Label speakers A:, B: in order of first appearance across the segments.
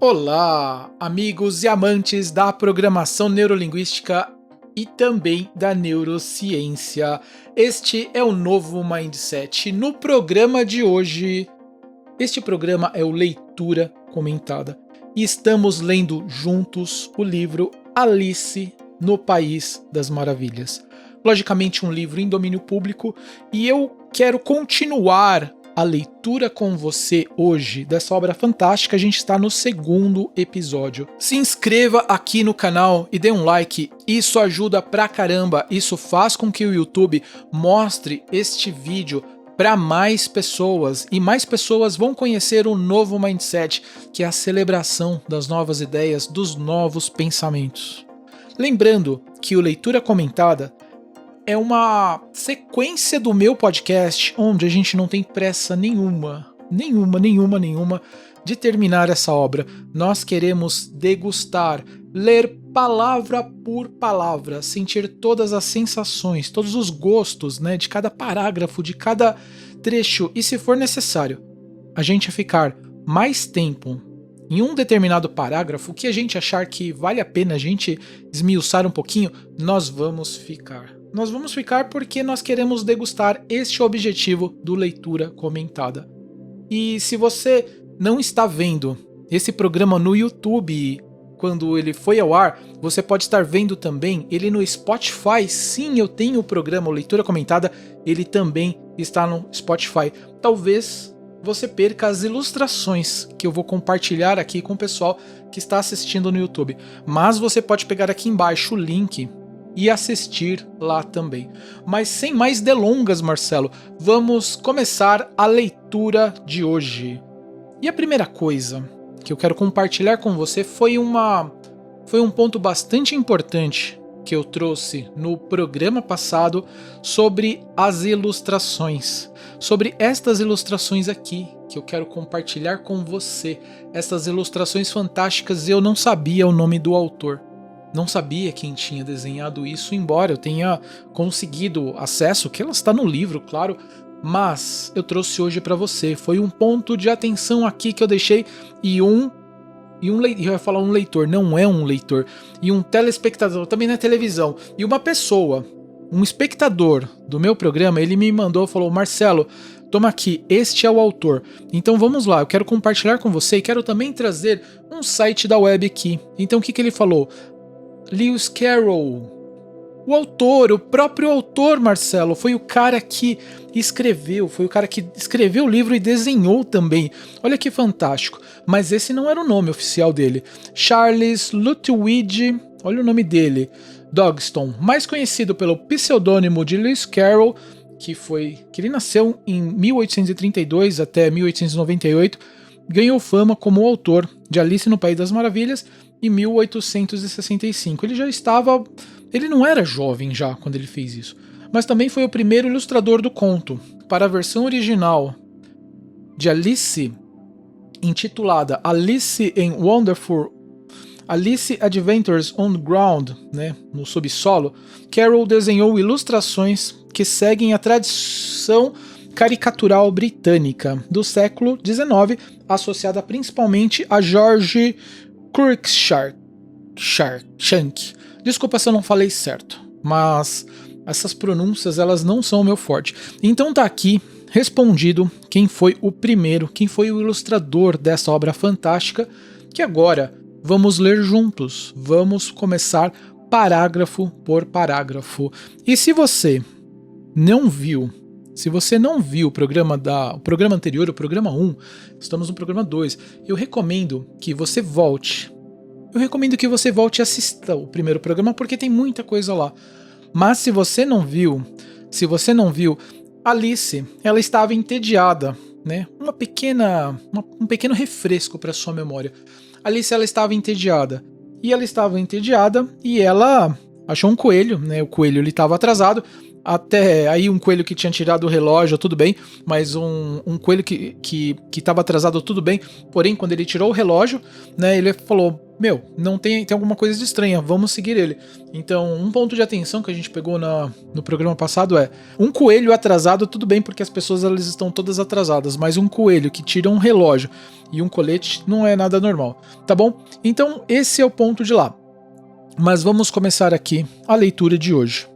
A: Olá, amigos e amantes da programação neurolinguística e também da neurociência. Este é o novo Mindset. No programa de hoje, este programa é o Leitura Comentada. E estamos lendo juntos o livro Alice no País das Maravilhas. Logicamente um livro em domínio público e eu quero continuar a leitura com você hoje dessa obra fantástica. A gente está no segundo episódio. Se inscreva aqui no canal e dê um like, isso ajuda pra caramba, isso faz com que o YouTube mostre este vídeo para mais pessoas e mais pessoas vão conhecer o novo Mindset, que é a celebração das novas ideias, dos novos pensamentos. Lembrando que o Leitura Comentada é uma sequência do meu podcast onde a gente não tem pressa nenhuma de terminar essa obra. Nós queremos degustar, ler palavra por palavra, sentir todas as sensações, todos os gostos, de cada parágrafo, de cada trecho, e se for necessário, a gente ficar mais tempo em um determinado parágrafo que a gente achar que vale a pena a gente esmiuçar um pouquinho, nós vamos ficar. Nós vamos ficar porque nós queremos degustar este objetivo do Leitura Comentada. E se você não está vendo esse programa no YouTube quando ele foi ao ar, você pode estar vendo também ele no Spotify. Sim, eu tenho o programa Leitura Comentada, ele também está no Spotify. Talvez você perca as ilustrações que eu vou compartilhar aqui com o pessoal que está assistindo no YouTube. Mas você pode pegar aqui embaixo o link e assistir lá também. Mas sem mais delongas, Marcelo, vamos começar a leitura de hoje. E a primeira coisa que eu quero compartilhar com você foi um ponto bastante importante que eu trouxe no programa passado sobre as ilustrações. Sobre estas ilustrações aqui, que eu quero compartilhar com você. Essas ilustrações fantásticas, eu não sabia o nome do autor. Não sabia quem tinha desenhado isso, embora eu tenha conseguido acesso, que ela está no livro, claro, mas eu trouxe hoje para você. Foi um ponto de atenção aqui que eu deixei eu ia falar um leitor, não é um leitor, e um telespectador, também na televisão, e uma pessoa, um espectador do meu programa, ele me mandou, falou: Marcelo, toma aqui, este é o autor. Então vamos lá, eu quero compartilhar com você e quero também trazer um site da web aqui. Então o que ele falou? Lewis Carroll, o autor, o próprio autor, Marcelo, foi o cara que escreveu, o livro e desenhou também. Olha que fantástico. Mas esse não era o nome oficial dele. Charles Lutwidge, olha o nome dele, Dogston, mais conhecido pelo pseudônimo de Lewis Carroll, que ele nasceu em 1832 até 1898, ganhou fama como autor de Alice no País das Maravilhas em 1865. Ele não era jovem já quando ele fez isso, mas também foi o primeiro ilustrador do conto. Para a versão original de Alice, intitulada Alice in Wonderful Alice Adventures on the Ground, no subsolo, Carroll desenhou ilustrações que seguem a tradição caricatural britânica do século XIX, associada principalmente a George Cruikshank. Desculpa se eu não falei certo, mas essas pronúncias elas não são o meu forte. Então tá aqui respondido quem foi o ilustrador dessa obra fantástica, que agora vamos ler juntos. Vamos começar parágrafo por parágrafo. E se você não viu o programa anterior, o programa 1, estamos no programa 2, eu recomendo que você volte e assista o primeiro programa, porque tem muita coisa lá. Mas se você não viu, Alice, ela estava entediada, um pequeno refresco para sua memória. Alice, ela estava entediada e ela achou um coelho, o coelho ele estava atrasado. Até aí um coelho que tinha tirado o relógio, tudo bem, mas um coelho que estava atrasado, tudo bem, porém quando ele tirou o relógio, ele falou: não tem alguma coisa de estranha, vamos seguir ele. Então, um ponto de atenção que a gente pegou no programa passado é, um coelho atrasado, tudo bem, porque as pessoas elas estão todas atrasadas, mas um coelho que tira um relógio e um colete não é nada normal, tá bom? Então, esse é o ponto de lá. Mas vamos começar aqui a leitura de hoje.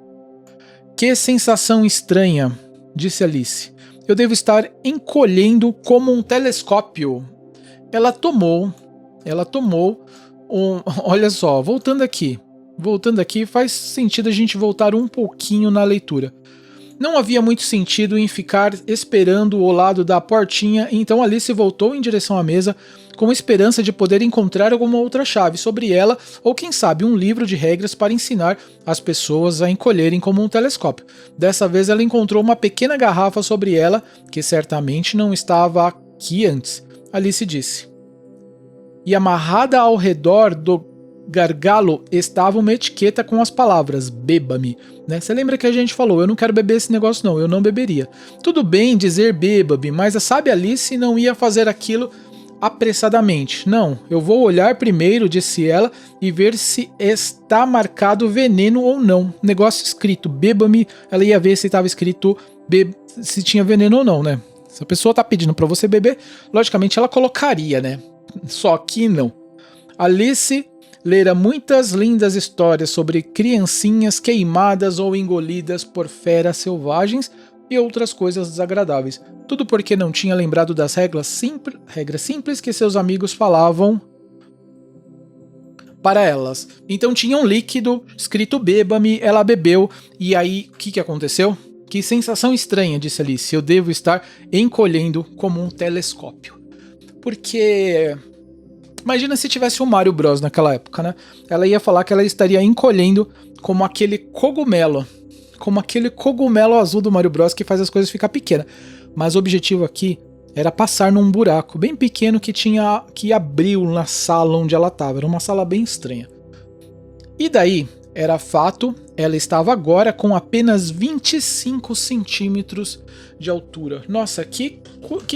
A: Que sensação estranha, disse Alice. Eu devo estar encolhendo como um telescópio. Ela tomou olha só, voltando aqui, faz sentido a gente voltar um pouquinho na leitura. Não havia muito sentido em ficar esperando ao lado da portinha, então Alice voltou em direção à mesa, com esperança de poder encontrar alguma outra chave sobre ela, ou quem sabe um livro de regras para ensinar as pessoas a encolherem como um telescópio. Dessa vez ela encontrou uma pequena garrafa sobre ela, que certamente não estava aqui antes. Alice disse. E amarrada ao redor do gargalo estava uma etiqueta com as palavras beba-me, né? Você lembra que a gente falou, eu não quero beber esse negócio não, eu não beberia. Tudo bem dizer beba-me, mas a sábia Alice não ia fazer aquilo apressadamente. Não, eu vou olhar primeiro, disse ela, e ver se está marcado veneno ou não. Negócio escrito, beba-me, ela ia ver se estava escrito se tinha veneno ou não, né? Se a pessoa tá pedindo para você beber, logicamente ela colocaria, né? Só que não. Alice lera muitas lindas histórias sobre criancinhas queimadas ou engolidas por feras selvagens e outras coisas desagradáveis. Tudo porque não tinha lembrado das regras simples que seus amigos falavam para elas. Então tinha um líquido escrito beba-me, ela bebeu, e aí o que aconteceu? Que sensação estranha, disse Alice, eu devo estar encolhendo como um telescópio. Porque imagina se tivesse o Mario Bros naquela época, né? Ela ia falar que ela estaria encolhendo como aquele cogumelo azul do Mario Bros que faz as coisas ficar pequenas. Mas o objetivo aqui era passar num buraco bem pequeno que abriu na sala onde ela estava. Era uma sala bem estranha. E daí, era fato, ela estava agora com apenas 25 centímetros de altura. Nossa, que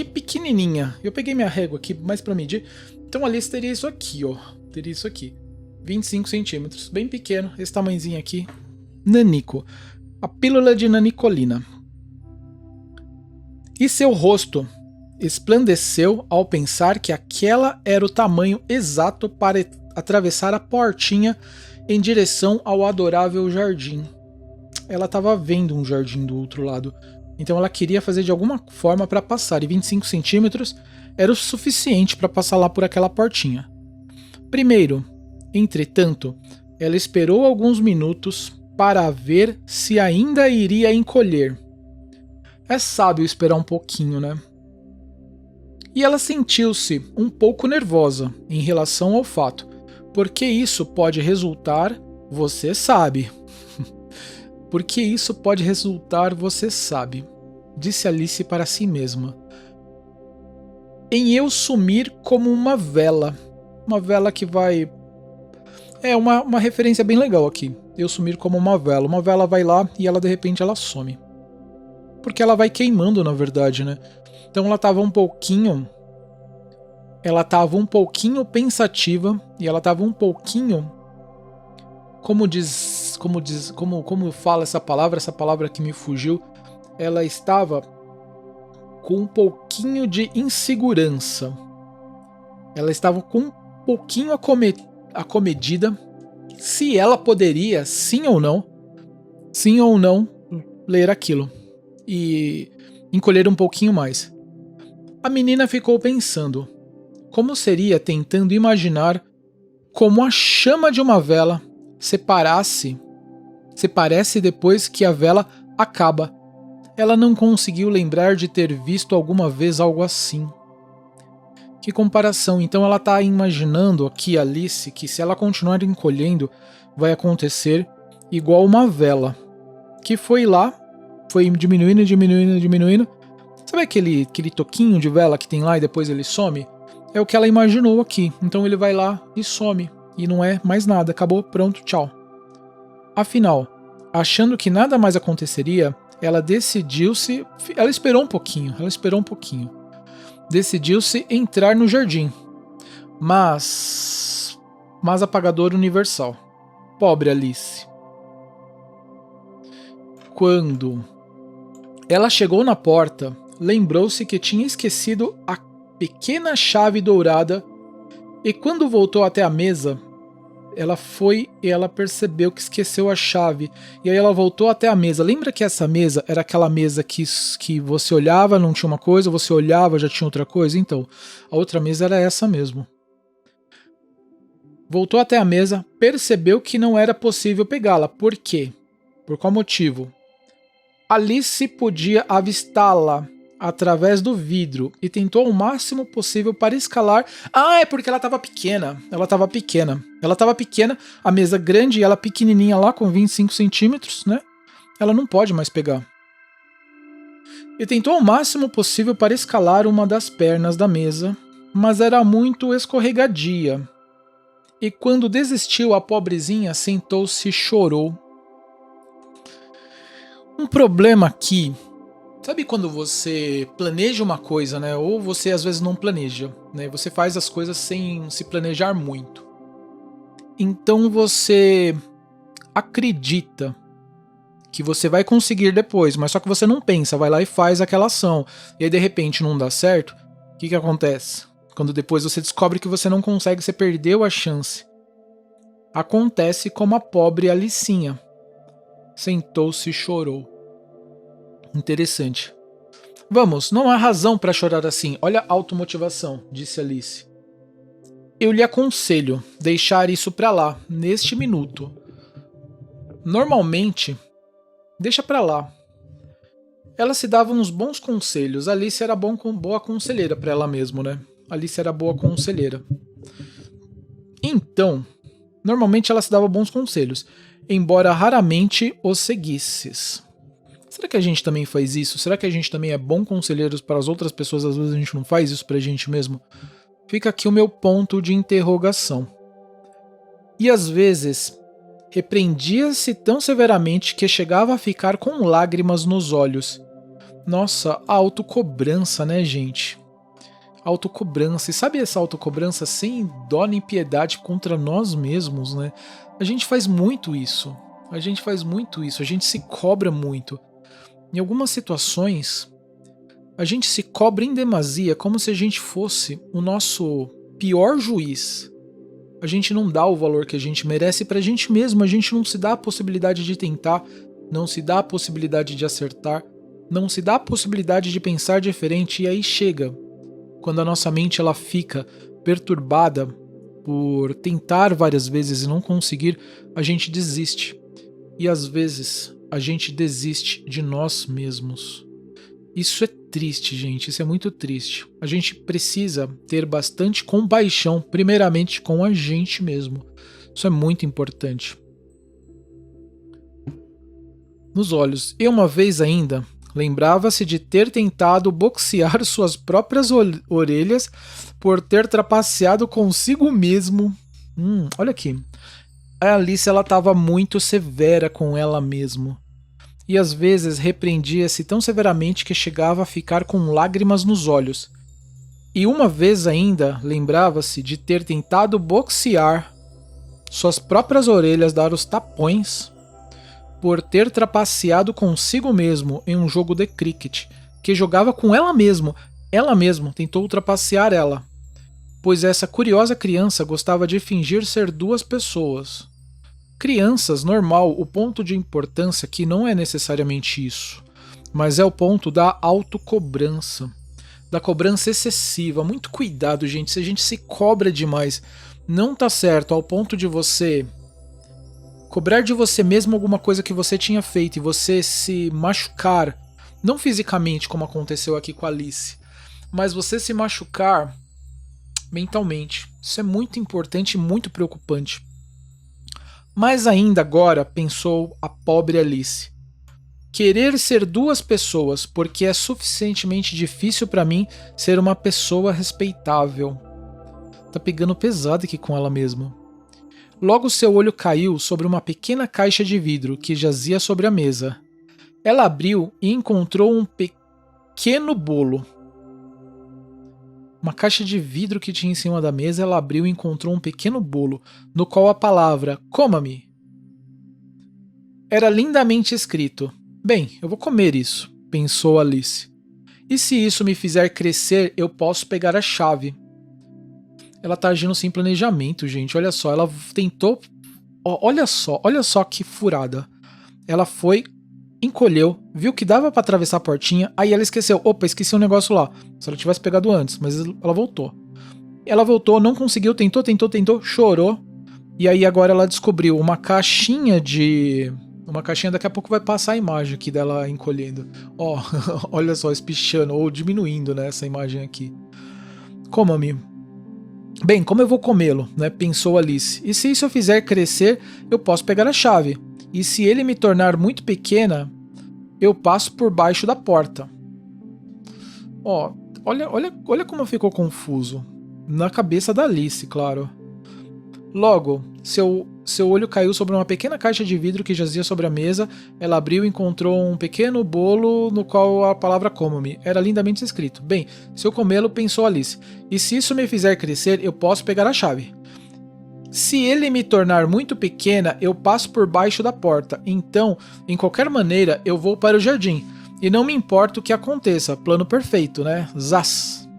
A: pequenininha. Eu peguei minha régua aqui mais para medir. Então ali teria isso aqui, ó. Teria isso aqui. 25 centímetros. Bem pequeno. Esse tamanhozinho aqui. Nanico. A pílula de nanicolina. E seu rosto esplandeceu ao pensar que aquela era o tamanho exato para atravessar a portinha em direção ao adorável jardim. Ela estava vendo um jardim do outro lado. Então ela queria fazer de alguma forma para passar. E 25 centímetros era o suficiente para passar lá por aquela portinha. Primeiro, entretanto, ela esperou alguns minutos para ver se ainda iria encolher. É sábio esperar um pouquinho, né? E ela sentiu-se um pouco nervosa em relação ao fato, porque isso pode resultar, você sabe. Porque isso pode resultar, você sabe, disse Alice para si mesma. Em eu sumir como uma vela. Uma vela que vai... É uma referência bem legal aqui. Eu sumir como uma vela. Uma vela vai lá e ela de repente ela some. Porque ela vai queimando, na verdade, né? Então ela estava um pouquinho pensativa e ela estava um pouquinho, como fala essa palavra que me fugiu, ela estava com um pouquinho de insegurança. Ela estava com um pouquinho acomedida se ela poderia, sim ou não, ler aquilo e encolher um pouquinho mais. A menina ficou pensando, como seria tentando imaginar como a chama de uma vela se parece depois que a vela acaba. Ela não conseguiu lembrar de ter visto alguma vez algo assim. Que comparação, então ela está imaginando aqui, Alice, que se ela continuar encolhendo, vai acontecer igual uma vela, que foi lá, foi diminuindo. Sabe aquele toquinho de vela que tem lá e depois ele some? É o que ela imaginou aqui. Então ele vai lá e some. E não é mais nada. Acabou, pronto, tchau. Afinal, achando que nada mais aconteceria, ela decidiu-se... Ela esperou um pouquinho. Decidiu-se entrar no jardim. Mas mas apagador universal. Pobre Alice. Quando ela chegou na porta, lembrou-se que tinha esquecido a pequena chave dourada e quando voltou até a mesa, ela foi e ela percebeu que esqueceu a chave. E aí ela voltou até a mesa. Lembra que essa mesa era aquela mesa que você olhava, não tinha uma coisa, você olhava, já tinha outra coisa? Então, a outra mesa era essa mesmo. Voltou até a mesa, percebeu que não era possível pegá-la. Por quê? Por qual motivo? Alice podia avistá-la através do vidro e tentou o máximo possível para escalar. Ah, é porque ela estava pequena. Ela estava pequena, a mesa grande e ela pequenininha lá com 25 centímetros, né? Ela não pode mais pegar. E tentou o máximo possível para escalar uma das pernas da mesa, mas era muito escorregadia. E quando desistiu, a pobrezinha sentou-se e chorou. Um problema aqui, sabe quando você planeja uma coisa, né? Ou você às vezes não planeja, né? Você faz as coisas sem se planejar muito. Então você acredita que você vai conseguir depois, mas só que você não pensa, vai lá e faz aquela ação. E aí de repente não dá certo, o que acontece? Quando depois você descobre que você não consegue, você perdeu a chance. Acontece como a pobre Alicinha. Sentou-se e chorou. Interessante. Vamos, não há razão para chorar assim. Olha a automotivação, disse Alice. Eu lhe aconselho deixar isso para lá, neste minuto. Normalmente, deixa para lá. Ela se dava uns bons conselhos. Alice era boa conselheira para ela mesma, né? Alice era boa conselheira. Então, normalmente ela se dava bons conselhos, embora raramente os seguisses. Será que a gente também faz isso? Será que a gente também é bom conselheiro para as outras pessoas? Às vezes a gente não faz isso para a gente mesmo? Fica aqui o meu ponto de interrogação. E às vezes, repreendia-se tão severamente que chegava a ficar com lágrimas nos olhos. Nossa, a autocobrança, né, gente? Autocobrança. E sabe essa autocobrança sem dó nem piedade contra nós mesmos, né? A gente faz muito isso. A gente se cobra muito. Em algumas situações, a gente se cobra em demasia como se a gente fosse o nosso pior juiz. A gente não dá o valor que a gente merece pra gente mesmo, a gente não se dá a possibilidade de tentar, não se dá a possibilidade de acertar, não se dá a possibilidade de pensar diferente e aí chega. Quando a nossa mente ela fica perturbada por tentar várias vezes e não conseguir, a gente desiste. E às vezes a gente desiste de nós mesmos. Isso é triste, gente, isso é muito triste. A gente precisa ter bastante compaixão, primeiramente com a gente mesmo. Isso é muito importante. Nos olhos. E uma vez ainda, lembrava-se de ter tentado boxear suas próprias orelhas por ter trapaceado consigo mesmo. Olha aqui. A Alice estava muito severa com ela mesma. E às vezes repreendia-se tão severamente que chegava a ficar com lágrimas nos olhos. E uma vez ainda lembrava-se de ter tentado boxear suas próprias orelhas, dar os tapões, por ter trapaceado consigo mesmo em um jogo de cricket, que jogava com ela mesma. Ela mesma tentou trapacear ela, pois essa curiosa criança gostava de fingir ser duas pessoas. Crianças, normal, o ponto de importância aqui não é necessariamente isso, mas é o ponto da autocobrança, da cobrança excessiva. Muito cuidado, gente, se a gente se cobra demais, não tá certo, ao ponto de você cobrar de você mesmo alguma coisa que você tinha feito e você se machucar, não fisicamente como aconteceu aqui com a Alice, mas você se machucar mentalmente. Isso é muito importante e muito preocupante. Mas ainda agora, pensou a pobre Alice, querer ser duas pessoas porque é suficientemente difícil para mim ser uma pessoa respeitável. Tá pegando pesado aqui com ela mesma. Logo seu olho caiu sobre uma pequena caixa de vidro que jazia sobre a mesa. Ela abriu e encontrou um pequeno bolo. uma caixa de vidro que tinha em cima da mesa. Ela abriu e encontrou um pequeno bolo, no qual a palavra "coma-me" era lindamente escrito. Bem, eu vou comer isso, pensou Alice. E se isso me fizer crescer, eu posso pegar a chave. Ela tá agindo sem planejamento, gente. Olha só, ela tentou... Olha só que furada. Ela foi, encolheu, viu que dava pra atravessar a portinha, aí ela esqueceu. Opa, esqueci um negócio lá. Se ela tivesse pegado antes, mas ela voltou. Ela voltou, não conseguiu, tentou, chorou. E aí agora ela descobriu uma caixinha de... Uma caixinha, daqui a pouco vai passar a imagem aqui dela encolhendo. Ó, olha só, espichando, ou diminuindo, né, essa imagem aqui. Coma-me. Bem, como eu vou comê-lo, né, pensou Alice. E se isso eu fizer crescer, eu posso pegar a chave. E se ele me tornar muito pequena, eu passo por baixo da porta. Ó, olha como ficou confuso. Na cabeça da Alice, claro. Logo, seu olho caiu sobre uma pequena caixa de vidro que jazia sobre a mesa. Ela abriu e encontrou um pequeno bolo no qual a palavra "coma-me" era lindamente escrito. Bem, se eu comê-lo, pensou Alice, e se isso me fizer crescer, eu posso pegar a chave. Se ele me tornar muito pequena, eu passo por baixo da porta. Então, em qualquer maneira, eu vou para o jardim. E não me importa o que aconteça. Plano perfeito, né? Zaz!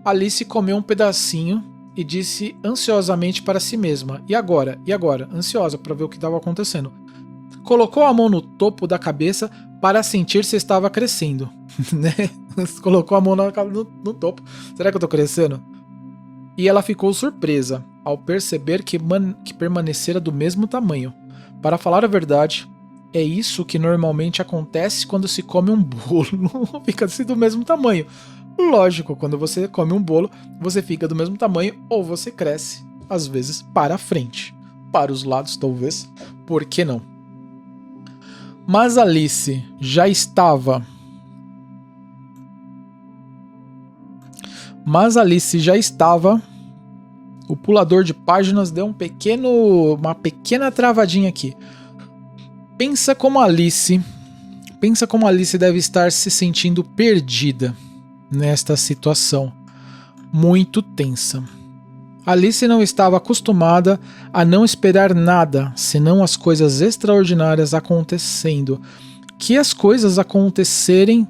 A: Alice comeu um pedacinho e disse ansiosamente para si mesma. E agora? E agora? Ansiosa para ver o que estava acontecendo. Colocou a mão no topo da cabeça para sentir se estava crescendo. Né? Colocou a mão no topo. Será que eu estou crescendo? E ela ficou surpresa ao perceber que permanecera do mesmo tamanho. Para falar a verdade, é isso que normalmente acontece quando se come um bolo. Fica assim do mesmo tamanho. Lógico, quando você come um bolo, você fica do mesmo tamanho ou você cresce, às vezes, para a frente. Para os lados, talvez. Por que não? Mas Alice já estava... O pulador de páginas deu uma pequena travadinha aqui. Pensa como Alice deve estar se sentindo perdida nesta situação muito tensa. Alice não estava acostumada a não esperar nada senão as coisas extraordinárias acontecendo. Que as coisas acontecerem...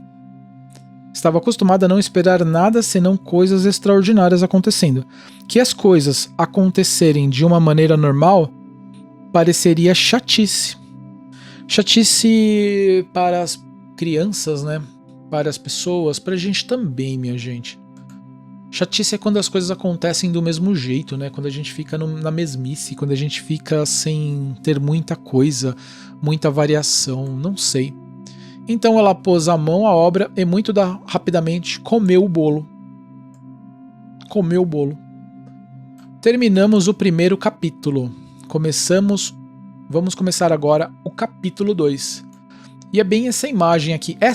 A: Estava acostumada a não esperar nada senão coisas extraordinárias acontecendo. Que as coisas acontecerem de uma maneira normal pareceria chatice. Chatice para as crianças, né? Para as pessoas, para a gente também, minha gente. Chatice é quando as coisas acontecem do mesmo jeito, né? Quando a gente fica na mesmice, quando a gente fica sem ter muita coisa, muita variação, não sei. Então ela pôs a mão à obra e muito rapidamente comeu o bolo. Terminamos o primeiro capítulo. Vamos começar agora o capítulo 2. E é bem essa imagem, que é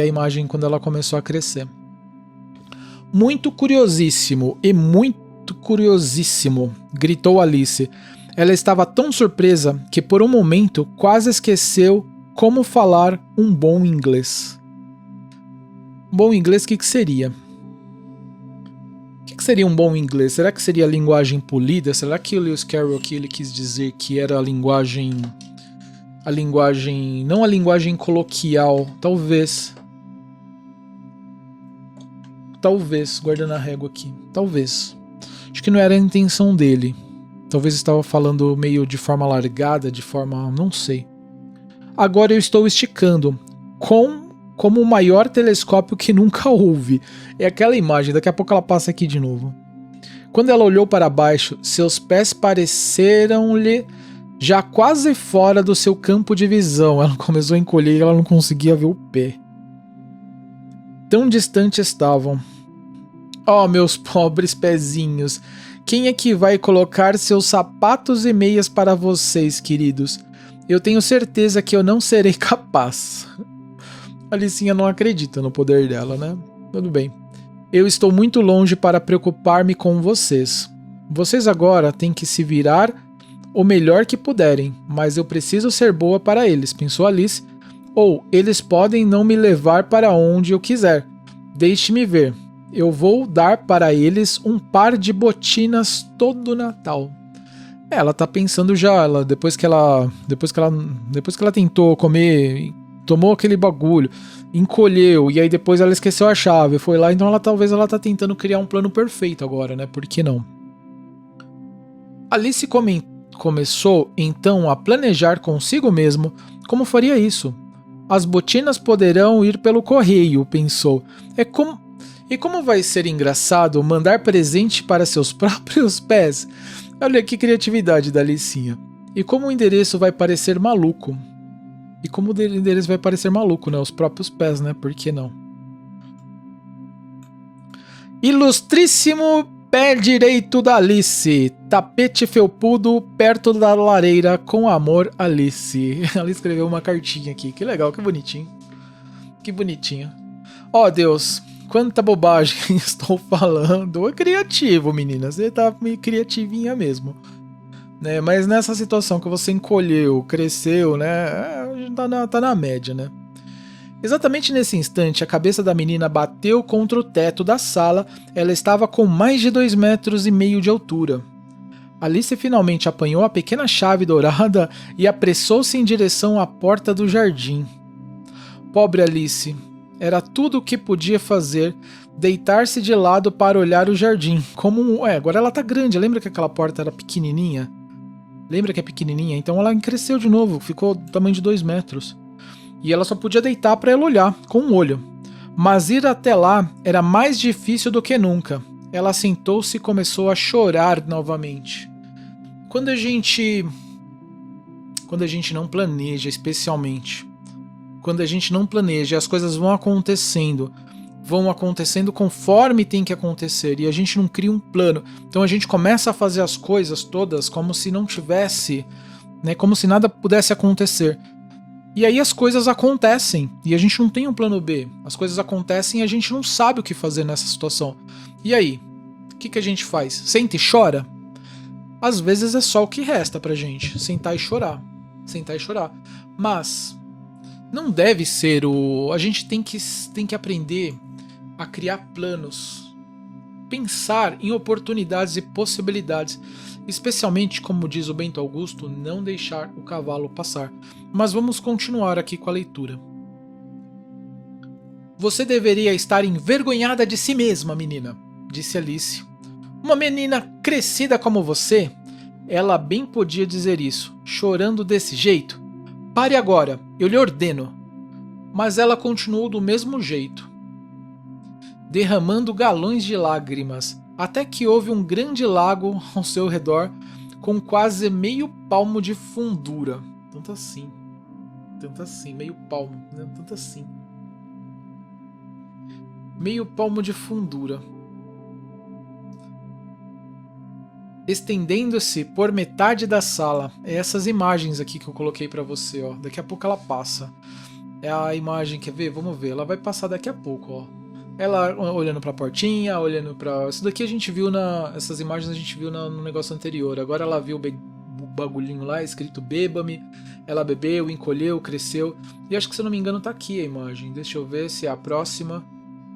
A: a imagem quando ela começou a crescer. Muito curiosíssimo, gritou Alice. Ela estava tão surpresa que por um momento quase esqueceu como falar um bom inglês. Um bom inglês, o que seria? O que seria um bom inglês? Será que seria a linguagem polida? Será que o Lewis Carroll aqui ele quis dizer que era a linguagem, não a linguagem coloquial, talvez, guardando a régua aqui, talvez. Acho que não era a intenção dele. Talvez estava falando meio de forma largada, não sei. Agora eu estou esticando como o maior telescópio que nunca houve. É aquela imagem, daqui a pouco ela passa aqui de novo. Quando ela olhou para baixo, seus pés pareceram-lhe já quase fora do seu campo de visão. Ela começou a encolher e ela não conseguia ver o pé. Tão distante estavam. Oh, meus pobres pezinhos! Quem é que vai colocar seus sapatos e meias para vocês, queridos? Eu tenho certeza que eu não serei capaz. A Alicinha não acredita no poder dela, né? Tudo bem. Eu estou muito longe para preocupar-me com vocês. Vocês agora têm que se virar o melhor que puderem, mas eu preciso ser boa para eles, pensou Alice. Ou eles podem não me levar para onde eu quiser. Deixe-me ver. eu vou dar para eles um par de botinas todo Natal. Ela tá pensando já, depois que ela tentou comer, tomou aquele bagulho, encolheu, e aí depois ela esqueceu a chave, foi lá, então talvez ela tá tentando criar um plano perfeito agora, né? Por que não? Alice começou então a planejar consigo mesmo como faria isso. As botinas poderão ir pelo correio, pensou. E como vai ser engraçado mandar presente para seus próprios pés? Olha que criatividade da Alicinha. E como o endereço vai parecer maluco. Né? Os próprios pés, né? Por que não? Ilustríssimo pé direito da Alice. Tapete felpudo perto da lareira com amor, Alice. Ela escreveu uma cartinha aqui. Que legal, que bonitinho. Que bonitinho. Ó, Deus, quanta bobagem estou falando. É criativo, menina. Você tá meio criativinha mesmo. Né? Mas nessa situação que você encolheu, cresceu, né? Tá na média, né? Exatamente nesse instante, a cabeça da menina bateu contra o teto da sala. Ela estava com mais de 2,5 metros de altura. Alice finalmente apanhou a pequena chave dourada e apressou-se em direção à porta do jardim. Pobre Alice. Era tudo o que podia fazer, deitar-se de lado para olhar o jardim. Agora ela tá grande, lembra que aquela porta era pequenininha? Lembra que é pequenininha? Então ela cresceu de novo, ficou do tamanho de 2 metros. E ela só podia deitar para ela olhar, com um olho. Mas ir até lá era mais difícil do que nunca. Ela sentou-se e começou a chorar novamente. Quando a gente não planeja, especialmente, quando a gente não planeja, as coisas vão acontecendo conforme tem que acontecer, e a gente não cria um plano. Então a gente começa a fazer as coisas todas como se não tivesse, né, como se nada pudesse acontecer. E aí as coisas acontecem, e a gente não tem um plano B. As coisas acontecem e a gente não sabe o que fazer nessa situação. E aí? O que a gente faz? Senta e chora? Às vezes é só o que resta pra gente, sentar e chorar. Sentar e chorar. Mas não deve ser a gente tem que aprender a criar planos. Pensar em oportunidades e possibilidades. Especialmente, como diz o Bento Augusto, não deixar o cavalo passar. Mas vamos continuar aqui com a leitura. Você deveria estar envergonhada de si mesma, menina, disse Alice. Uma menina crescida como você? Ela bem podia dizer isso, chorando desse jeito. Pare agora, eu lhe ordeno. Mas ela continuou do mesmo jeito, derramando galões de lágrimas, até que houve um grande lago ao seu redor, com quase meio palmo de fundura. Tanto assim, meio palmo, né? Tanto assim. Meio palmo de fundura. Estendendo-se por metade da sala. É essas imagens aqui que eu coloquei pra você, ó. Daqui a pouco ela passa. É a imagem, quer ver? Vamos ver. Ela vai passar daqui a pouco, ó. Ela olhando pra portinha, olhando pra... Isso daqui a gente viu essas imagens a gente viu no negócio anterior. Agora ela viu o bagulhinho lá, escrito beba-me. Ela bebeu, encolheu, cresceu. E acho que, se eu não me engano, tá aqui a imagem. Deixa eu ver se é a próxima.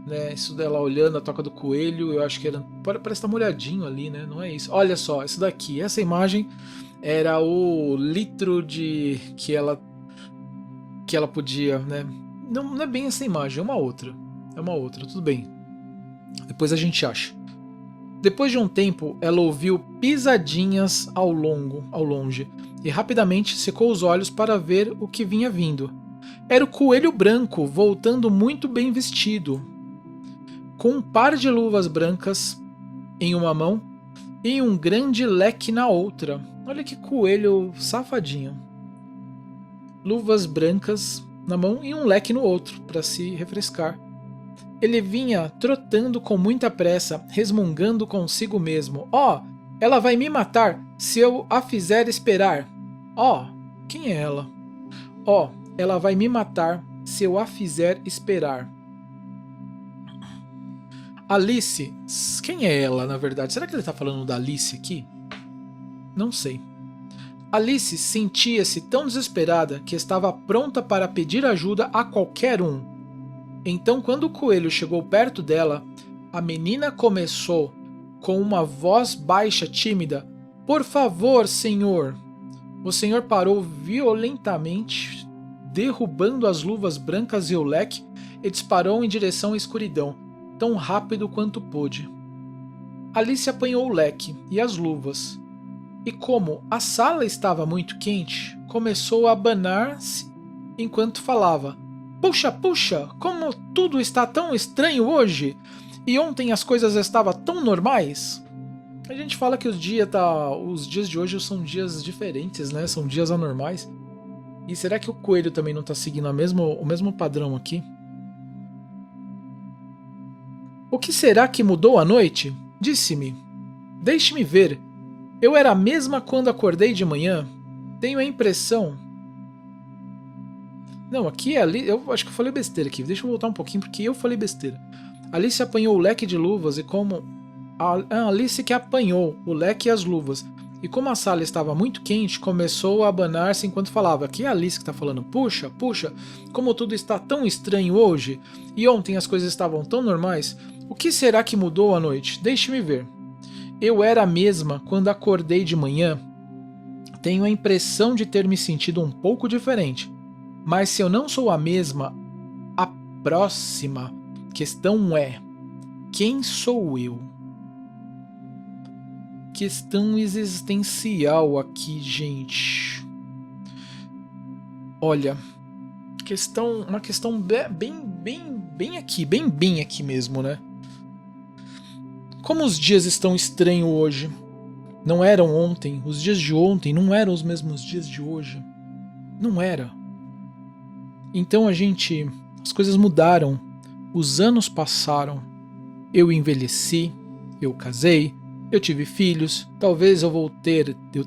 A: Né? Isso dela olhando a toca do coelho. Eu acho que era... Parece que tá molhadinho ali, né? Não é isso. Olha só, isso daqui. Essa imagem era o litro de... que ela podia, né? Não é bem essa imagem, é uma outra. É uma outra, tudo bem. Depois a gente acha. Depois de um tempo, ela ouviu pisadinhas ao longe, e rapidamente secou os olhos para ver o que vinha vindo. Era o coelho branco, voltando muito bem vestido, com um par de luvas brancas em uma mão e um grande leque na outra. Olha que coelho safadinho. Luvas brancas na mão e um leque no outro, para se refrescar. Ele vinha trotando com muita pressa, resmungando consigo mesmo. Ela vai me matar se eu a fizer esperar. Quem é ela? Ela vai me matar se eu a fizer esperar. Alice, quem é ela, na verdade? Será que ele está falando da Alice aqui? Não sei. Alice sentia-se tão desesperada que estava pronta para pedir ajuda a qualquer um. Então, quando o coelho chegou perto dela, A menina começou com uma voz baixa, tímida. Por favor, senhor. O senhor parou violentamente, derrubando as luvas brancas e o leque, e disparou em direção à escuridão, tão rápido quanto pôde. Alice apanhou o leque e as luvas, e como a sala estava muito quente, começou a abanar-se enquanto falava. Puxa, puxa, como tudo está tão estranho hoje! E ontem as coisas estavam tão normais? A gente fala que os dias de hoje são dias diferentes, né? São dias anormais. E será que o coelho também não está seguindo o mesmo padrão aqui? O que será que mudou à noite? Disse-me. Deixe-me ver. Eu era a mesma quando acordei de manhã. Tenho a impressão... Não, aqui é ali. Eu acho que eu falei besteira aqui. Deixa eu voltar um pouquinho porque eu falei besteira. Alice apanhou o leque de luvas e como... Alice que apanhou o leque e as luvas. E como a sala estava muito quente, começou a abanar-se enquanto falava. Aqui é a Alice que está falando. Puxa, puxa, como tudo está tão estranho hoje. E ontem as coisas estavam tão normais. O que será que mudou à noite? Deixe-me ver. Eu era a mesma quando acordei de manhã. Tenho a impressão de ter me sentido um pouco diferente. Mas se eu não sou a mesma, a próxima questão é: quem sou eu? Questão existencial aqui, gente. Olha, uma questão bem aqui mesmo, né? Como os dias estão estranhos hoje? Não eram ontem, os dias de ontem não eram os mesmos dias de hoje. Não era. Então as coisas mudaram, os anos passaram, eu envelheci, eu casei, eu tive filhos, talvez eu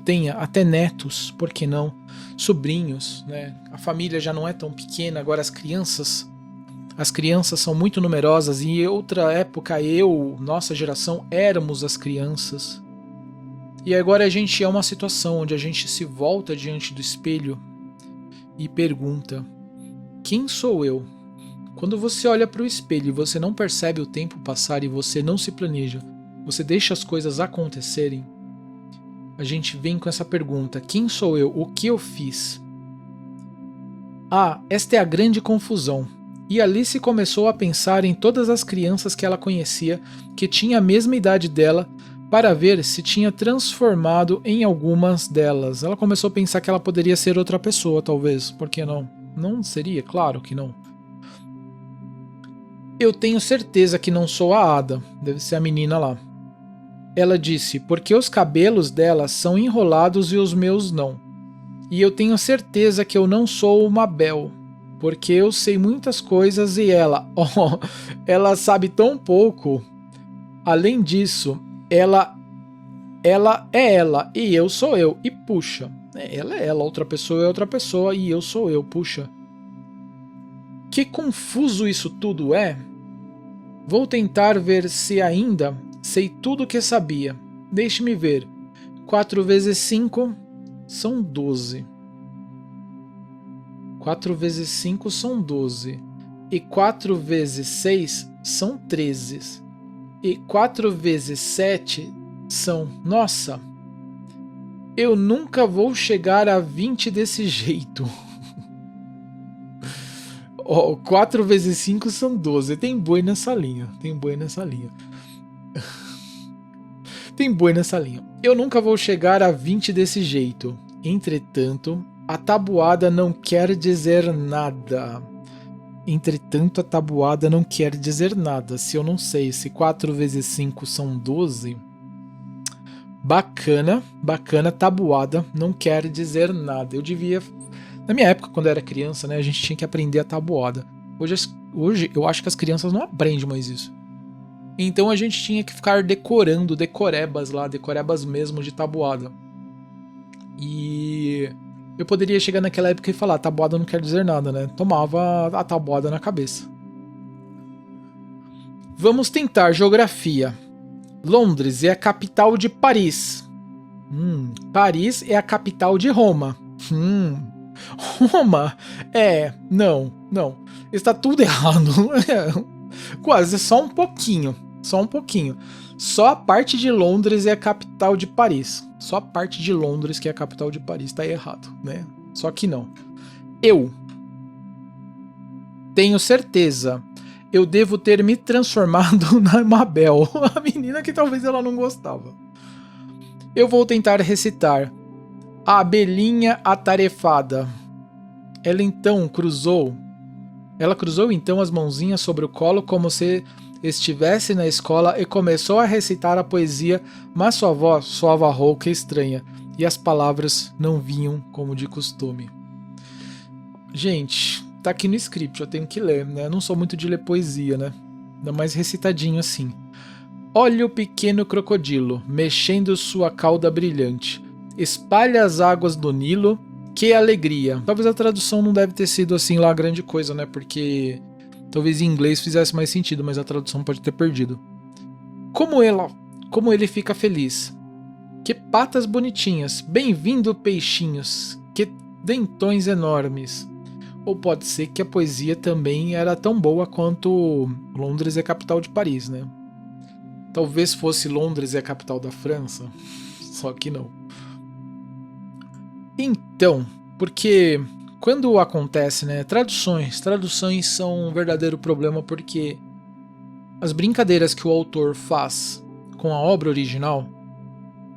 A: tenha até netos, por que não? Sobrinhos, né? A família já não é tão pequena, agora as crianças são muito numerosas e em outra época nossa geração, éramos as crianças. E agora a gente é uma situação onde a gente se volta diante do espelho e pergunta: quem sou eu? Quando você olha para o espelho e você não percebe o tempo passar e você não se planeja, você deixa as coisas acontecerem, a gente vem com essa pergunta: quem sou eu? O que eu fiz? Esta é a grande confusão. E Alice começou a pensar em todas as crianças que ela conhecia, que tinham a mesma idade dela, para ver se tinha transformado em algumas delas. Ela começou a pensar que ela poderia ser outra pessoa, talvez. Por que não? Não seria? Claro que não. Eu tenho certeza que não sou a Ada. Deve ser a menina lá. Ela disse, porque os cabelos dela são enrolados e os meus não. E eu tenho certeza que eu não sou uma Belle, porque eu sei muitas coisas e ela sabe tão pouco. Além disso, ela é ela e eu sou eu. E puxa, ela é ela, outra pessoa é outra pessoa e eu sou eu, puxa. Que confuso isso tudo é. Vou tentar ver se ainda sei tudo o que sabia. Deixe-me ver. 4 vezes 5 são 12. 4 vezes 5 são 12. E 4 vezes 6 são 13. E 4 vezes 7 são... Nossa! Eu nunca vou chegar a 20 desse jeito. 4 vezes 5 são 12. Tem boi nessa linha. Tem boi nessa linha. Tem boi nessa linha. Eu nunca vou chegar a 20 desse jeito. Entretanto, a tabuada não quer dizer nada. Entretanto, a tabuada não quer dizer nada. Se eu não sei se 4 vezes 5 são 12... Bacana, tabuada não quer dizer nada. Eu devia... Na minha época, quando eu era criança, né, a gente tinha que aprender a tabuada. Hoje eu acho que as crianças não aprendem mais isso. Então a gente tinha que ficar decorando decorebas lá, decorebas mesmo de tabuada. E eu poderia chegar naquela época e falar, tabuada não quer dizer nada, né? Tomava a tabuada na cabeça. Vamos tentar geografia. Londres é a capital de Paris. Paris é a capital de Roma. Roma não. Está tudo errado. Quase, só um pouquinho. Só um pouquinho. Só a parte de Londres é a capital de Paris. Só a parte de Londres que é a capital de Paris. Tá errado, né? Só que não. Eu tenho certeza. Eu devo ter me transformado na Mabel. A menina que talvez ela não gostava. Eu vou tentar recitar. A abelhinha atarefada. Ela cruzou então as mãozinhas sobre o colo como se estivesse na escola e começou a recitar a poesia, mas sua voz soava rouca e estranha, e as palavras não vinham como de costume. Gente, tá aqui no script, eu tenho que ler, né? Eu não sou muito de ler poesia, né? Ainda mais recitadinho assim. Olha o pequeno crocodilo, mexendo sua cauda brilhante. Espalha as águas do Nilo, que alegria. Talvez a tradução não deve ter sido assim lá grande coisa, né? Porque talvez em inglês fizesse mais sentido, mas a tradução pode ter perdido. Como ele fica feliz. Que patas bonitinhas. Bem-vindo, peixinhos. Que dentões enormes. Ou pode ser que a poesia também era tão boa quanto Londres é capital de Paris, né? Talvez fosse Londres é a capital da França. Só que não. Então, porque quando acontece, né, traduções são um verdadeiro problema porque as brincadeiras que o autor faz com a obra original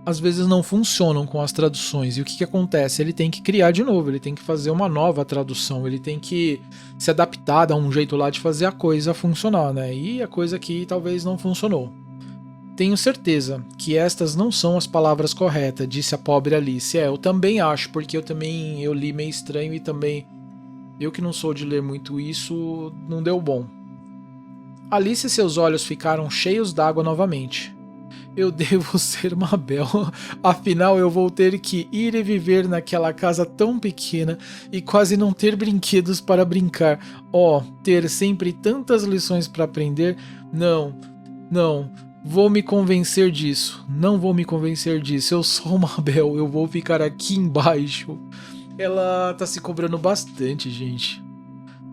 A: às vezes não funcionam com as traduções. E o que acontece? Ele tem que criar de novo, ele tem que fazer uma nova tradução, ele tem que se adaptar a um jeito lá de fazer a coisa funcionar, né? E a coisa aqui talvez não funcionou. Tenho certeza que estas não são as palavras corretas, disse a pobre Alice. Eu também acho, porque eu li meio estranho e também eu que não sou de ler muito isso, não deu bom. Alice e seus olhos ficaram cheios d'água novamente. Eu devo ser Mabel, afinal eu vou ter que ir e viver naquela casa tão pequena e quase não ter brinquedos para brincar. Ter sempre tantas lições para aprender. Não. Vou me convencer disso. Não vou me convencer disso. Eu sou Mabel. Eu vou ficar aqui embaixo. Ela tá se cobrando bastante, gente.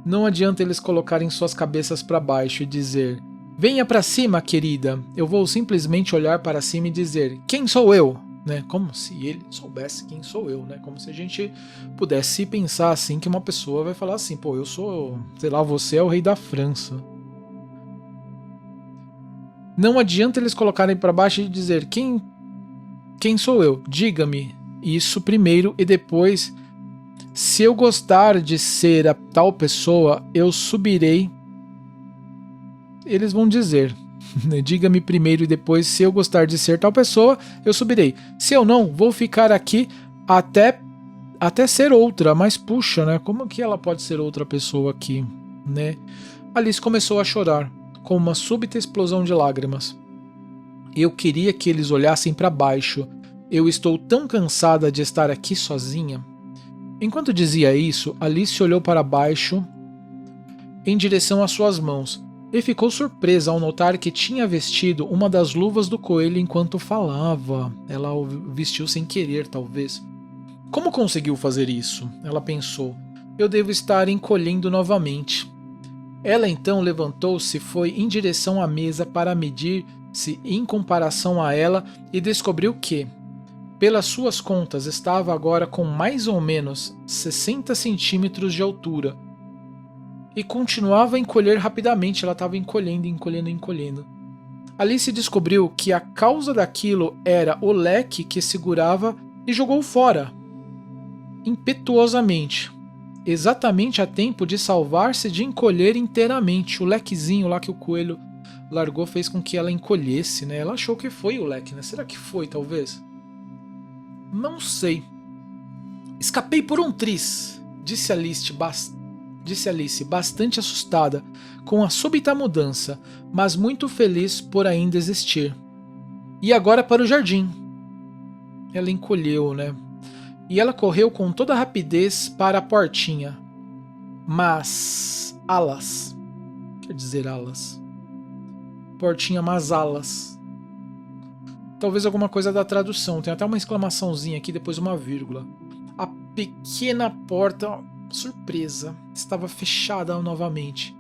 A: Não adianta eles colocarem suas cabeças para baixo e dizer: venha para cima, querida. Eu vou simplesmente olhar para cima e dizer: quem sou eu? Né? Como se ele soubesse quem sou eu, né? Como se a gente pudesse pensar assim que uma pessoa vai falar assim: pô, eu sou, sei lá, você é o rei da França. Não adianta eles colocarem para baixo e dizer: quem sou eu? Diga-me isso primeiro e depois, se eu gostar de ser a tal pessoa, eu subirei. Eles vão dizer: diga-me primeiro e depois, se eu gostar de ser tal pessoa, eu subirei. Se eu não, vou ficar aqui até ser outra. Mas puxa, né? Como que ela pode ser outra pessoa aqui, né? Alice começou a chorar com uma súbita explosão de lágrimas. Eu queria que eles olhassem para baixo. Eu estou tão cansada de estar aqui sozinha. Enquanto dizia isso, Alice olhou para baixo em direção às suas mãos e ficou surpresa ao notar que tinha vestido uma das luvas do coelho enquanto falava. Ela o vestiu sem querer, talvez. Como conseguiu fazer isso? Ela pensou. Eu devo estar encolhendo novamente. Ela então levantou-se e foi em direção à mesa para medir-se em comparação a ela e descobriu que, pelas suas contas, estava agora com mais ou menos 60 centímetros de altura e continuava a encolher rapidamente. Ela estava encolhendo. Alice descobriu que a causa daquilo era o leque que segurava e jogou fora, impetuosamente. Exatamente a tempo de salvar-se de encolher inteiramente. O lequezinho lá que o coelho largou fez com que ela encolhesse, né? Ela achou que foi o leque, né? Será que foi, talvez? Não sei. Escapei por um triz, disse Alice bastante assustada com a súbita mudança, mas muito feliz por ainda existir. E agora para o jardim. Ela encolheu, né? E ela correu com toda a rapidez para a portinha. Mas alas. Quer dizer alas. Portinha, mas alas. Talvez alguma coisa da tradução. Tem até uma exclamaçãozinha aqui, depois uma vírgula. A pequena porta, surpresa, estava fechada novamente.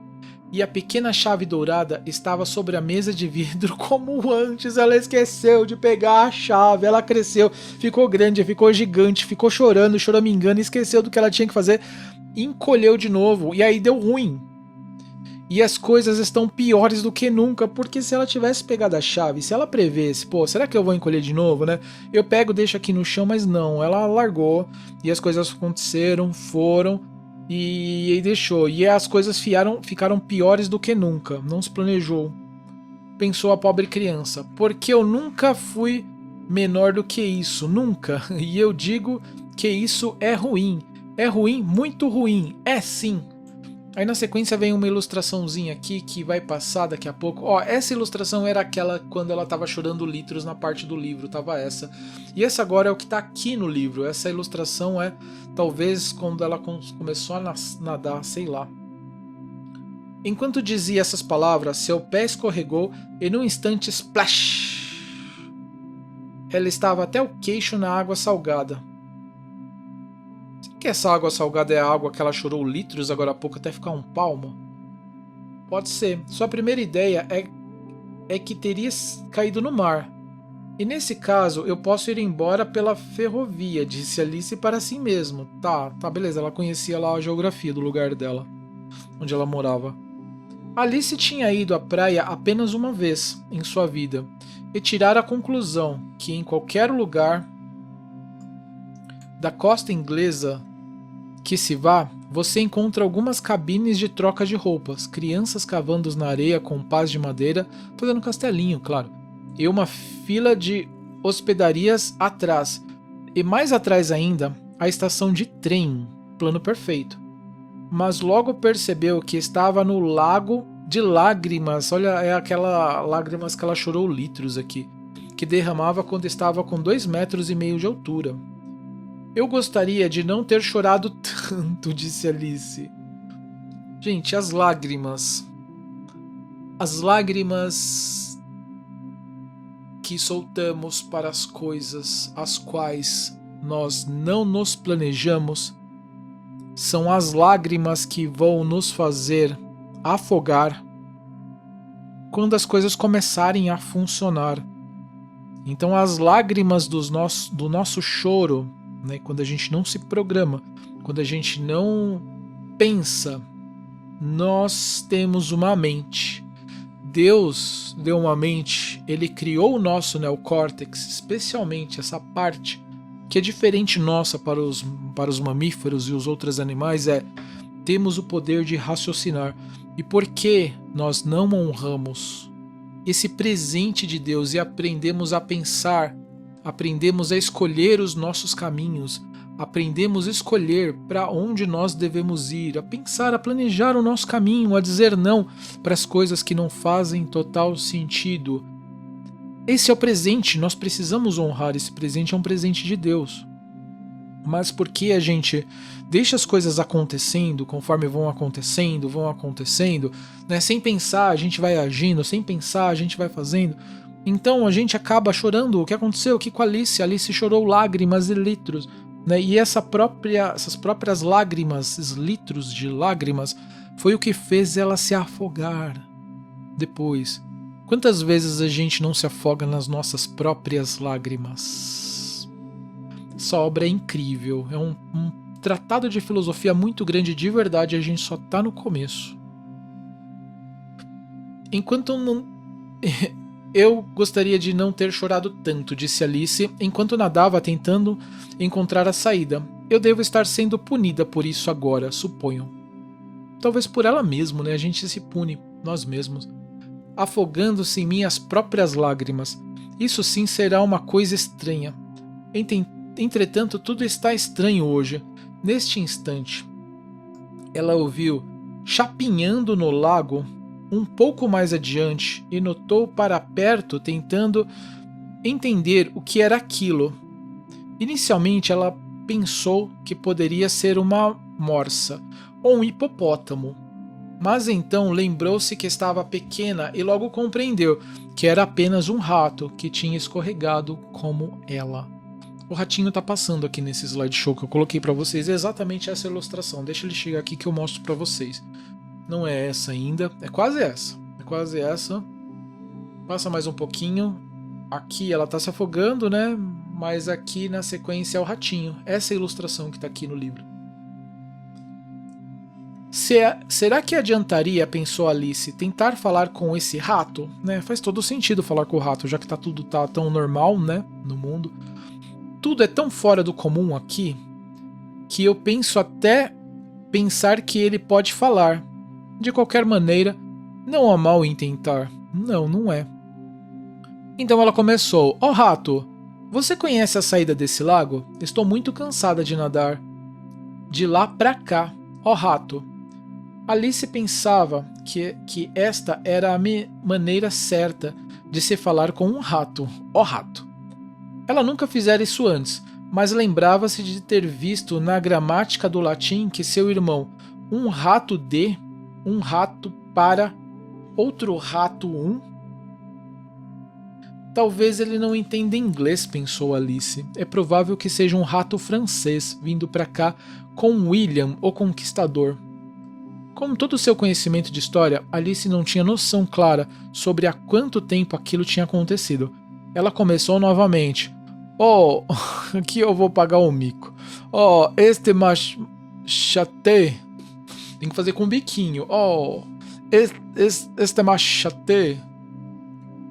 A: e a pequena chave dourada estava sobre a mesa de vidro como antes. Ela esqueceu de pegar a chave, ela cresceu, ficou grande, ficou gigante, ficou chorando, choramingando, esqueceu do que ela tinha que fazer, encolheu de novo e aí deu ruim. E as coisas estão piores do que nunca, porque se ela tivesse pegado a chave, se ela prevesse, pô, será que eu vou encolher de novo, né? Eu pego, deixo aqui no chão, mas não, ela largou e as coisas aconteceram, foram e deixou. E as coisas ficaram piores do que nunca, não se planejou. Pensou a pobre criança, porque eu nunca fui menor do que isso, nunca. E eu digo que isso é ruim, muito ruim, é sim. Aí na sequência vem uma ilustraçãozinha aqui que vai passar daqui a pouco. Ó, essa ilustração era aquela quando ela tava chorando litros na parte do livro, tava essa. E essa agora é o que tá aqui no livro. Essa ilustração é talvez quando ela começou a nadar, sei lá. Enquanto dizia essas palavras, seu pé escorregou e num instante splash! Ela estava até o queixo na água salgada. Que essa água salgada é a água que ela chorou litros agora há pouco até ficar um palmo? Pode ser. Sua primeira ideia é que teria caído no mar. E nesse caso, eu posso ir embora pela ferrovia, disse Alice para si mesma. Tá, beleza, ela conhecia lá a geografia do lugar dela, onde ela morava. Alice tinha ido à praia apenas uma vez em sua vida e tirara a conclusão que em qualquer lugar da costa inglesa que se vá, você encontra algumas cabines de troca de roupas, crianças cavando na areia com pás de madeira, fazendo castelinho, claro, e uma fila de hospedarias atrás, e mais atrás ainda, a estação de trem, plano perfeito. Mas logo percebeu que estava no lago de lágrimas, olha, é aquela lágrimas que ela chorou litros aqui, que derramava quando estava com 2,5 metros de altura. Eu gostaria de não ter chorado tanto, disse Alice. Gente, as lágrimas. As lágrimas que soltamos para as coisas as quais nós não nos planejamos são as lágrimas que vão nos fazer afogar quando as coisas começarem a funcionar. Então as lágrimas do nosso choro, né, quando a gente não se programa, quando a gente não pensa, nós temos uma mente. Deus deu uma mente, Ele criou o nosso neocórtex, especialmente essa parte que é diferente nossa para os mamíferos e os outros animais, temos o poder de raciocinar. E por que nós não honramos esse presente de Deus e aprendemos a pensar, aprendemos a escolher os nossos caminhos, aprendemos a escolher para onde nós devemos ir, a pensar, a planejar o nosso caminho, a dizer não para as coisas que não fazem total sentido. Esse é o presente, nós precisamos honrar esse presente, é um presente de Deus. Mas porque a gente deixa as coisas acontecendo, conforme vão acontecendo, né? Sem pensar a gente vai agindo, sem pensar a gente vai fazendo. Então a gente acaba chorando. O que aconteceu? O que com a Alice? A Alice chorou lágrimas e litros, né? E essas próprias lágrimas, esses litros de lágrimas, foi o que fez ela se afogar depois. Quantas vezes a gente não se afoga nas nossas próprias lágrimas? Essa obra é incrível, é um tratado de filosofia muito grande, de verdade, a gente só tá no começo. Enquanto não... Eu gostaria de não ter chorado tanto, disse Alice, enquanto nadava tentando encontrar a saída. Eu devo estar sendo punida por isso agora, suponho. Talvez por ela mesma, né? A gente se pune, nós mesmos. Afogando-se em minhas próprias lágrimas. Isso sim será uma coisa estranha. Entretanto, tudo está estranho hoje. Neste instante, ela ouviu chapinhando no lago um pouco mais adiante e notou para perto, tentando entender o que era aquilo. Inicialmente, ela pensou que poderia ser uma morsa ou um hipopótamo, mas então lembrou-se que estava pequena e logo compreendeu que era apenas um rato que tinha escorregado como ela. O ratinho tá passando aqui nesse slideshow que eu coloquei para vocês, exatamente essa ilustração. Deixa ele chegar aqui que eu mostro para vocês. Não é essa ainda. É quase essa. É quase essa. Passa mais um pouquinho. Aqui ela tá se afogando, né? Mas aqui na sequência é o ratinho. Essa é a ilustração que tá aqui no livro. Será que adiantaria, pensou Alice, tentar falar com esse rato? Né? Faz todo sentido falar com o rato, já que tudo tá tão normal, né, no mundo. Tudo é tão fora do comum aqui que eu penso até pensar que ele pode falar. De qualquer maneira, não há mal em tentar. Não, não é. Então ela começou. Ó rato, você conhece a saída desse lago? Estou muito cansada de nadar de lá pra cá. Ó rato. Alice pensava que esta era a maneira certa de se falar com um rato. Ó rato. Ela nunca fizera isso antes, mas lembrava-se de ter visto na gramática do latim que seu irmão, um rato de, um rato para, outro rato um. Talvez ele não entenda inglês, pensou Alice. É provável que seja um rato francês vindo para cá com William, o Conquistador. Com todo o seu conhecimento de história, Alice não tinha noção clara sobre há quanto tempo aquilo tinha acontecido. Ela começou novamente. Oh, aqui eu vou pagar o mico. Oh, este machete. Tem que fazer com um biquinho. Oh, este machete.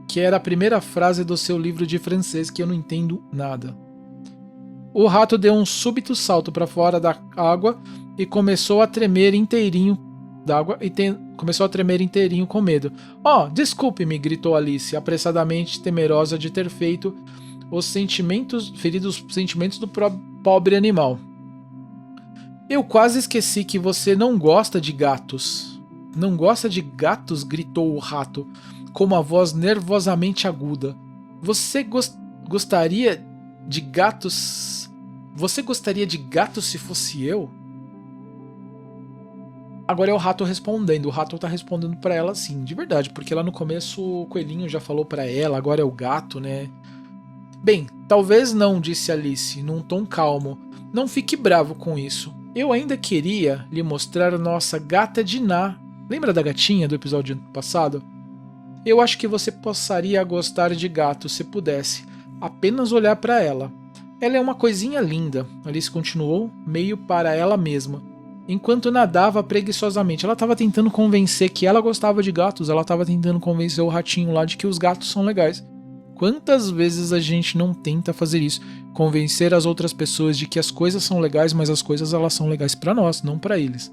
A: Que era a primeira frase do seu livro de francês que eu não entendo nada. O rato deu um súbito salto para fora da água e começou a tremer inteirinho d'água e começou a tremer inteirinho com medo. Oh, desculpe-me, gritou Alice, apressadamente temerosa de ter ferido os sentimentos do pobre animal. Eu quase esqueci que você não gosta de gatos. Não gosta de gatos? Gritou o rato, com uma voz nervosamente aguda. Você gostaria de gatos? Você gostaria de gatos se fosse eu? Agora é o rato respondendo. O rato tá respondendo pra ela sim, de verdade, porque lá no começo o coelhinho já falou pra ela, agora é o gato, né? Bem, talvez não, disse Alice, num tom calmo. Não fique bravo com isso. Eu ainda queria lhe mostrar nossa gata Dinah. Lembra da gatinha do episódio passado? Eu acho que você passaria a gostar de gatos se pudesse. Apenas olhar pra ela. Ela é uma coisinha linda, Alice continuou, meio para ela mesma. Enquanto nadava preguiçosamente, ela estava tentando convencer que ela gostava de gatos, ela estava tentando convencer o ratinho lá de que os gatos são legais. Quantas vezes a gente não tenta fazer isso? Convencer as outras pessoas de que as coisas são legais, mas as coisas elas são legais para nós, não para eles.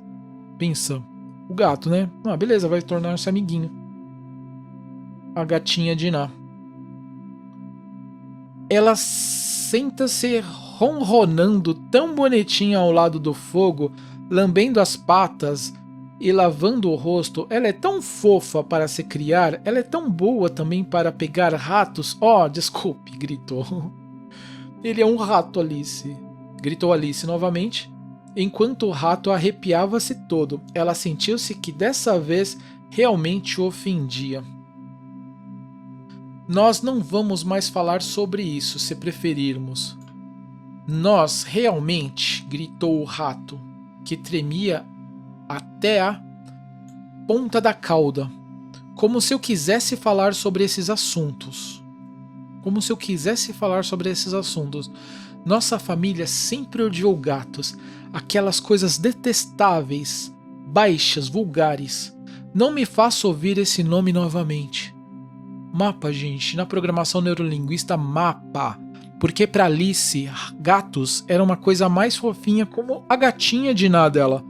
A: Pensa, o gato, né? Ah, beleza, vai tornar-se amiguinho. A gatinha Dinah. Ela senta-se ronronando tão bonitinha ao lado do fogo, lambendo as patas e lavando o rosto. Ela é tão fofa para se criar, ela é tão boa também para pegar ratos. Oh, desculpe, gritou. Ele é um rato, Alice, gritou Alice novamente, enquanto o rato arrepiava-se todo. Ela sentiu-se que dessa vez realmente o ofendia. Nós não vamos mais falar sobre isso, se preferirmos. Nós realmente, gritou o rato, que tremia até a ponta da cauda, como se eu quisesse falar sobre esses assuntos. Como se eu quisesse falar sobre esses assuntos. Nossa família sempre odiou gatos, aquelas coisas detestáveis, baixas, vulgares. Não me faça ouvir esse nome novamente. Mapa, gente, na programação neurolinguista, mapa. Porque para Alice, gatos era uma coisa mais fofinha, como a gatinha Dinah dela.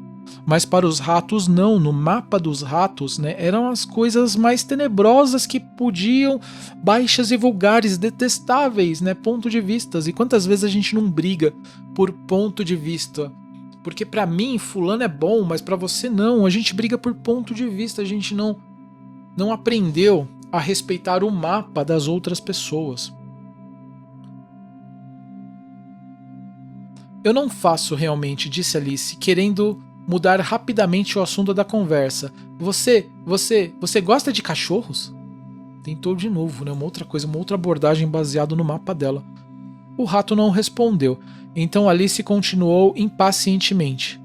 A: Mas para os ratos não, no mapa dos ratos, né, eram as coisas mais tenebrosas que podiam, baixas e vulgares, detestáveis, né, ponto de vistas. E quantas vezes a gente não briga por ponto de vista? Porque para mim fulano é bom, mas para você não. A gente briga por ponto de vista, a gente não aprendeu a respeitar o mapa das outras pessoas. Eu não faço realmente, disse Alice, querendo mudar rapidamente o assunto da conversa. Você gosta de cachorros? Tentou de novo, né? Uma outra coisa, uma outra abordagem baseada no mapa dela. O rato não respondeu, então Alice continuou impacientemente.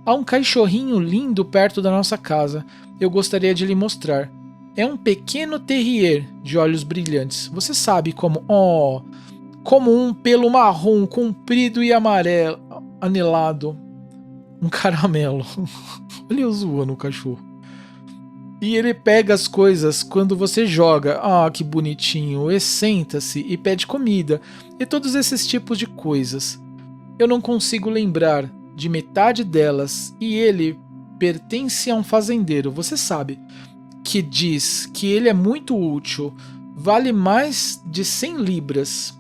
A: Há um cachorrinho lindo perto da nossa casa. Eu gostaria de lhe mostrar. É um pequeno terrier de olhos brilhantes. Você sabe como... Oh, como um pelo marrom, comprido e amarelo, anelado. Um caramelo. Olha eu zoando o cachorro. E ele pega as coisas quando você joga. Ah, que bonitinho. E senta-se e pede comida. E todos esses tipos de coisas. Eu não consigo lembrar de metade delas. E ele pertence a um fazendeiro, você sabe, que diz que ele é muito útil. Vale mais de 100 libras.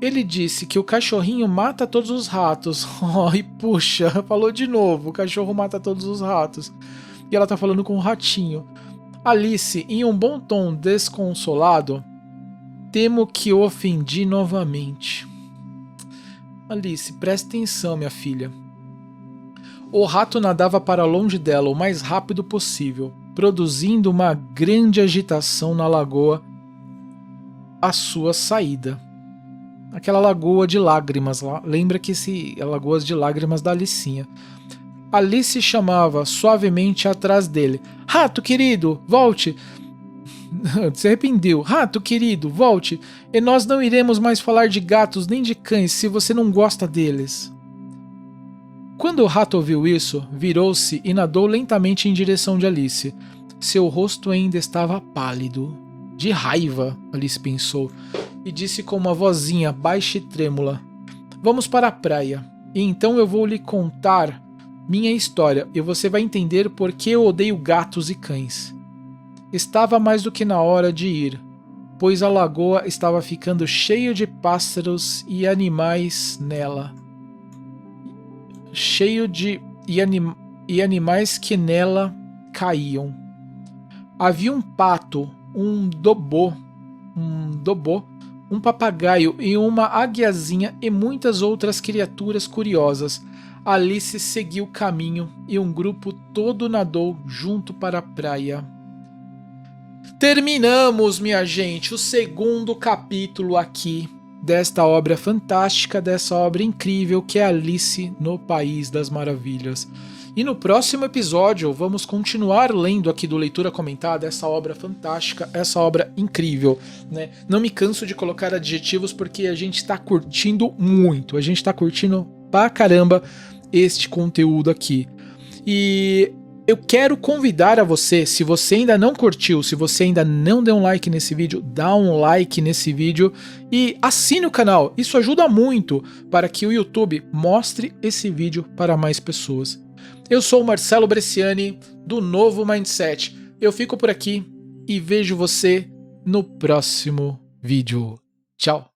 A: Ele disse que o cachorrinho mata todos os ratos. Oh, e puxa, falou de novo. O cachorro mata todos os ratos. E ela tá falando com o ratinho. Alice, em um bom tom desconsolado, temo que o ofendi novamente. Alice, preste atenção, minha filha. O rato nadava para longe dela o mais rápido possível, produzindo uma grande agitação na lagoa à sua saída. Aquela lagoa de lágrimas lá. Lembra que é Lagoas de Lágrimas da Alicinha. Alice chamava suavemente atrás dele. Rato querido, volte! Se arrependeu. Rato querido, volte! E nós não iremos mais falar de gatos nem de cães se você não gosta deles. Quando o rato ouviu isso, virou-se e nadou lentamente em direção de Alice. Seu rosto ainda estava pálido. De raiva, Alice pensou, e disse com uma vozinha baixa e trêmula: Vamos para a praia, e então eu vou lhe contar minha história e você vai entender por que eu odeio gatos e cães. Estava mais do que na hora de ir, pois a lagoa estava ficando cheia de pássaros e animais nela. E animais que nela caíam. Havia um pato, um dobô, um papagaio e uma águiazinha e muitas outras criaturas curiosas. Alice seguiu o caminho e um grupo todo nadou junto para a praia. Terminamos, minha gente, o segundo capítulo aqui desta obra fantástica, dessa obra incrível que é Alice no País das Maravilhas. E no próximo episódio vamos continuar lendo aqui do Leitura Comentada essa obra fantástica, essa obra incrível, né? Não me canso de colocar adjetivos porque a gente está curtindo muito, a gente está curtindo pra caramba este conteúdo aqui. E eu quero convidar a você, se você ainda não curtiu, se você ainda não deu um like nesse vídeo, dá um like nesse vídeo e assine o canal. Isso ajuda muito para que o YouTube mostre esse vídeo para mais pessoas. Eu sou o Marcelo Bresciani, do Novo Mindset. Eu fico por aqui e vejo você no próximo vídeo. Tchau!